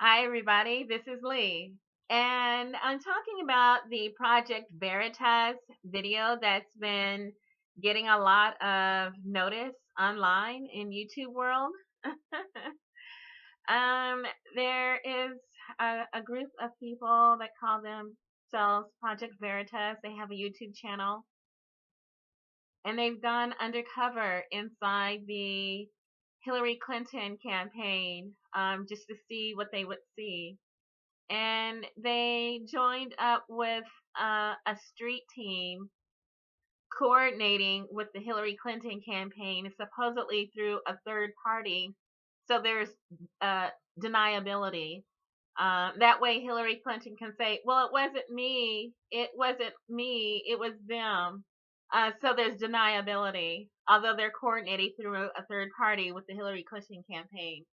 Hi, everybody. This is Lee. And I'm talking about the Project Veritas video that's been getting a lot of notice online in YouTube world. um, there is a group of people that call themselves Project Veritas. They have a YouTube channel and they've gone undercover inside the Hillary Clinton campaign just to see what they would see. And they joined up with a street team coordinating with the Hillary Clinton campaign, supposedly through a third party. So there's uh, deniability. That way, Hillary Clinton can say, "Well, it wasn't me. It wasn't me. It was them." So there's deniability, although they're coordinating through a third party with the Hillary Clinton campaign.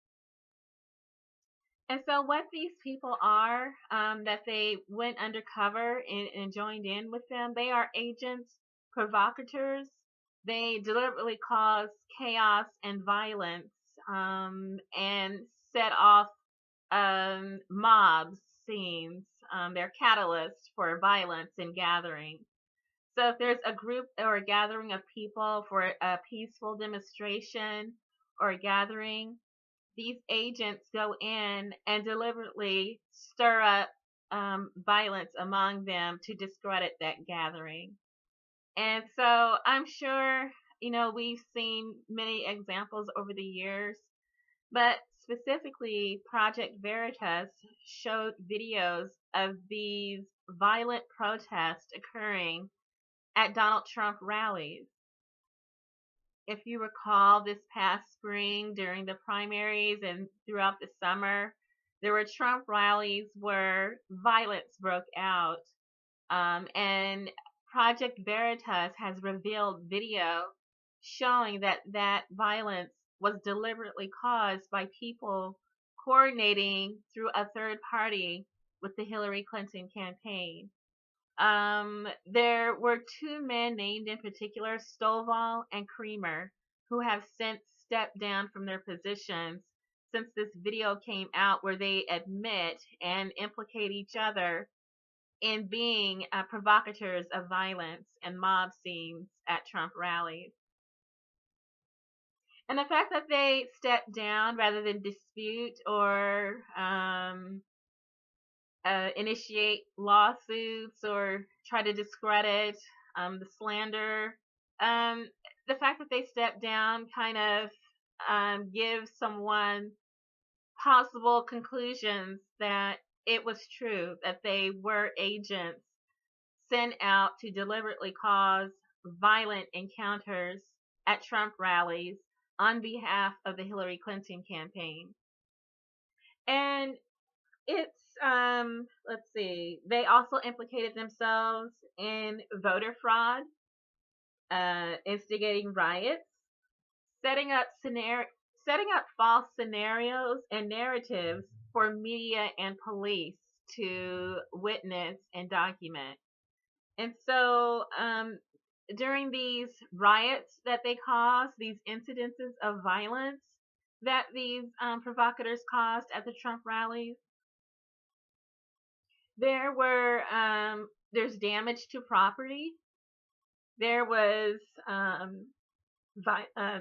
And so, what these people are, that they went undercover and joined in with them, they are agents, provocateurs. They deliberately cause chaos and violence and set off mob scenes. They're catalysts for violence and gathering. So, if there's a group or a gathering of people for a peaceful demonstration or a gathering, these agents go in and deliberately stir up violence among them to discredit that gathering. And so I'm sure, we've seen many examples over the years, but specifically, Project Veritas showed videos of these violent protests occurring at Donald Trump rallies. If you recall, this past spring during the primaries and throughout the summer, there were Trump rallies where violence broke out. And Project Veritas has revealed video showing that violence was deliberately caused by people coordinating through a third party with the Hillary Clinton campaign. There were two men named in particular, Stovall and Creamer, who have since stepped down from their positions since this video came out where they admit and implicate each other in being provocateurs of violence and mob scenes at Trump rallies. And the fact that they stepped down rather than dispute or initiate lawsuits or try to discredit the slander. Um, the fact that they stepped down kind of gives someone possible conclusions that it was true, that they were agents sent out to deliberately cause violent encounters at Trump rallies on behalf of the Hillary Clinton campaign. And it's let's see. They also implicated themselves in voter fraud, instigating riots, setting up setting up false scenarios and narratives for media and police to witness and document. And so during these riots that they caused, these incidences of violence that these provocateurs caused at the Trump rallies, there's damage to property. There was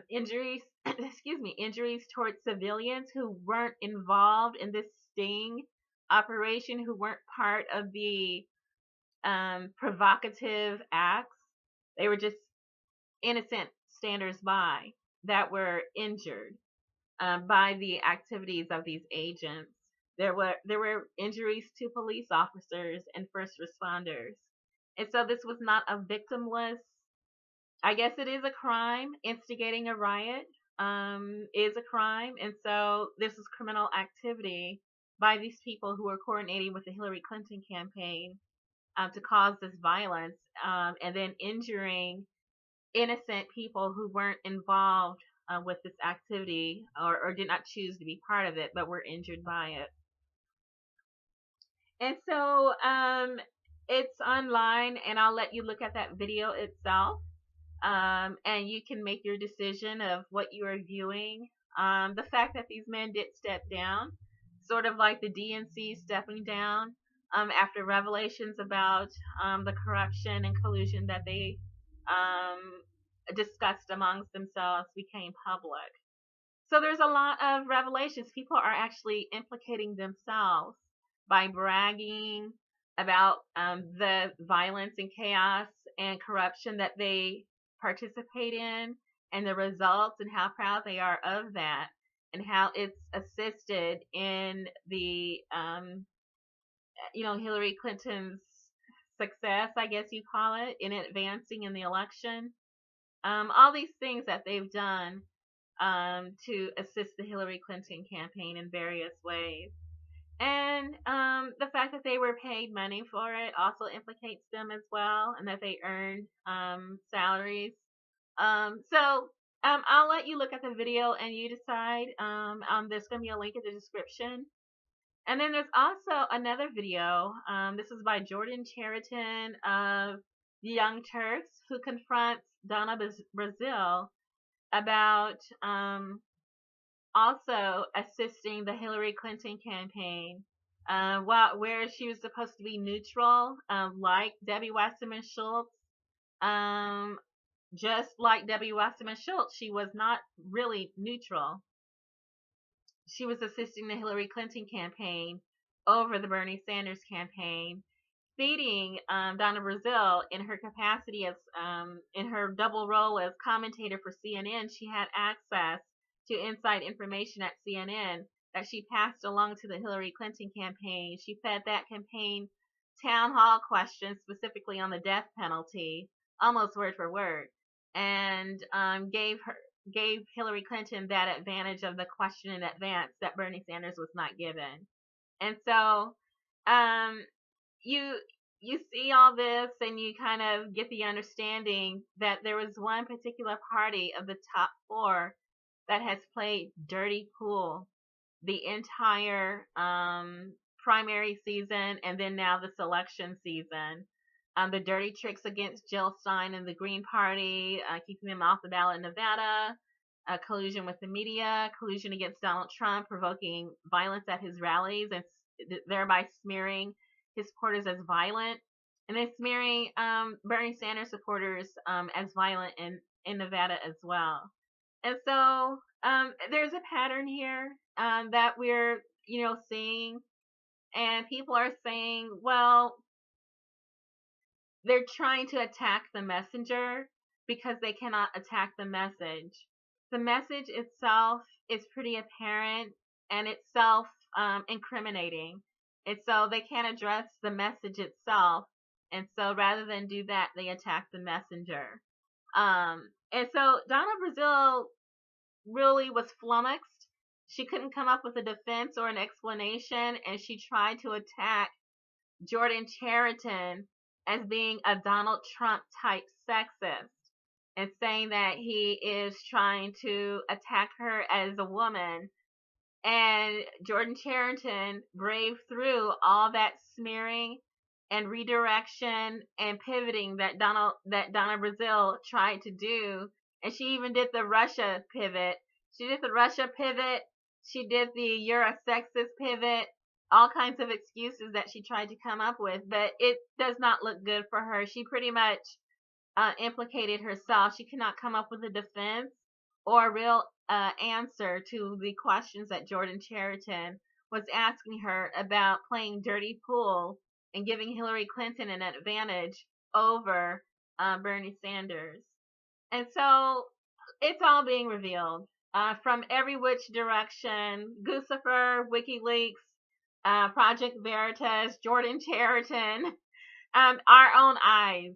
injuries, excuse me, injuries towards civilians who weren't involved in this sting operation, who weren't part of the provocative acts. They were just innocent standers-by that were injured by the activities of these agents. There were injuries to police officers and first responders. And so this was not a victimless. I guess it is a crime. Instigating a riot is a crime, and so this is criminal activity by these people who are coordinating with the Hillary Clinton campaign to cause this violence and then injuring innocent people who weren't involved with this activity or did not choose to be part of it, but were injured by it. And so it's online, and I'll let you look at that video itself, and you can make your decision of what you are viewing. The fact that these men did step down sort of like the DNC stepping down after revelations about the corruption and collusion that they discussed amongst themselves became public. So there's a lot of revelations. People are actually implicating themselves by bragging about the violence and chaos and corruption that they participate in, and the results, and how proud they are of that, and how it's assisted in the Hillary Clinton's success, I guess you call it, in advancing in the election. All these things that they've done to assist the Hillary Clinton campaign in various ways. And the fact that they were paid money for it also implicates them as well, and that they earned salaries. I'll let you look at the video and you decide. There's going to be a link in the description. And then there's also another video. This is by Jordan Chariton of the Young Turks, who confronts Donna Brazile about also assisting the Hillary Clinton campaign, where she was supposed to be neutral, like Debbie Wasserman Schultz. Just like Debbie Wasserman Schultz, she was not really neutral. She was assisting the Hillary Clinton campaign over the Bernie Sanders campaign, feeding Donna Brazile in her capacity as, in her double role as commentator for CNN. She had access to inside information at CNN that she passed along to the Hillary Clinton campaign. She fed that campaign town hall questions specifically on the death penalty, almost word for word, and gave Hillary Clinton that advantage of the question in advance that Bernie Sanders was not given. And so you see all this, and you kind of get the understanding that there was one particular party of the top four that has played dirty pool the entire primary season, and then now this election season. The dirty tricks against Jill Stein and the Green Party, keeping them off the ballot in Nevada, collusion with the media, collusion against Donald Trump, provoking violence at his rallies, and thereby smearing his supporters as violent, and then smearing Bernie Sanders supporters as violent in Nevada as well. And so there's a pattern here that we're seeing, and people are saying, well, they're trying to attack the messenger because they cannot attack the message. The message itself is pretty apparent, and it's self-incriminating. And so they can't address the message itself. And so rather than do that, they attack the messenger. And so Donna Brazile really was flummoxed. She couldn't come up with a defense or an explanation, and she tried to attack Jordan Chariton as being a Donald Trump type sexist, and saying that he is trying to attack her as a woman. And Jordan Chariton braved through all that smearing and redirection and pivoting that Donna Brazile tried to do. And she even did the Russia pivot. She did the you're a sexist pivot. All kinds of excuses that she tried to come up with, but it does not look good for her. She pretty much implicated herself. She could not come up with a defense or a real answer to the questions that Jordan Chariton was asking her about playing dirty pool and giving Hillary Clinton an advantage over Bernie Sanders. And so it's all being revealed from every which direction. Guccifer, WikiLeaks, Project Veritas, Jordan Chariton, our own eyes.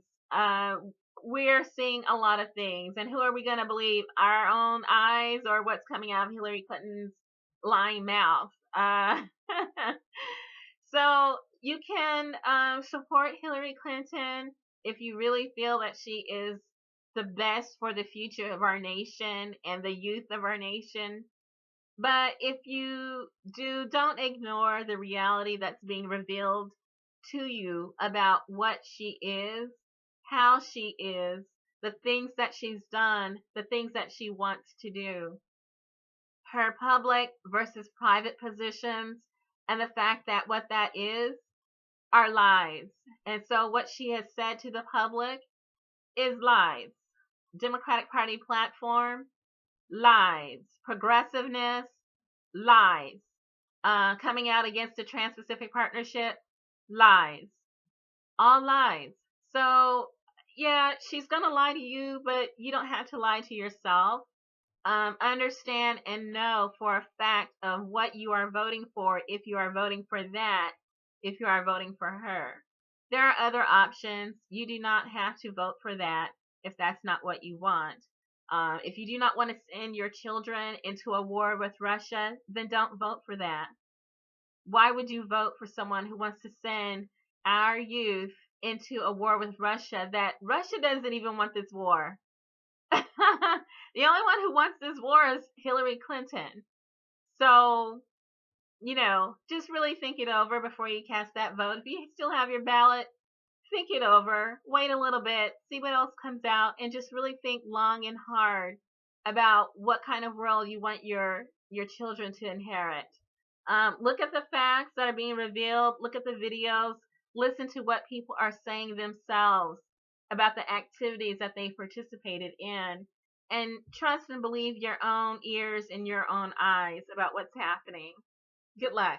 We're seeing a lot of things. And who are we going to believe? Our own eyes, or what's coming out of Hillary Clinton's lying mouth? So you can support Hillary Clinton if you really feel that she is the best for the future of our nation and the youth of our nation. But if you do, don't ignore the reality that's being revealed to you about what she is, how she is, the things that she's done, the things that she wants to do. Her public versus private positions, And the fact that what that is are lies. And so what she has said to the public is lies. Democratic Party platform, lies. Progressiveness, lies. Coming out against the Trans-Pacific Partnership, lies. All lies. So, yeah, she's going to lie to you, but you don't have to lie to yourself. Understand and know for a fact of what you are voting for if you are voting for that, if you are voting for her. There are other options. You do not have to vote for that if that's not what you want. If you do not want to send your children into a war with Russia, then don't vote for that. Why would you vote for someone who wants to send our youth into a war with Russia that Russia doesn't even want this war? The only one who wants this war is Hillary Clinton. So, just really think it over before you cast that vote. If you still have your ballot, think it over, wait a little bit, see what else comes out, and just really think long and hard about what kind of world you want your children to inherit. Look at the facts that are being revealed, look at the videos, listen to what people are saying themselves about the activities that they participated in, and trust and believe your own ears and your own eyes about what's happening. Good luck.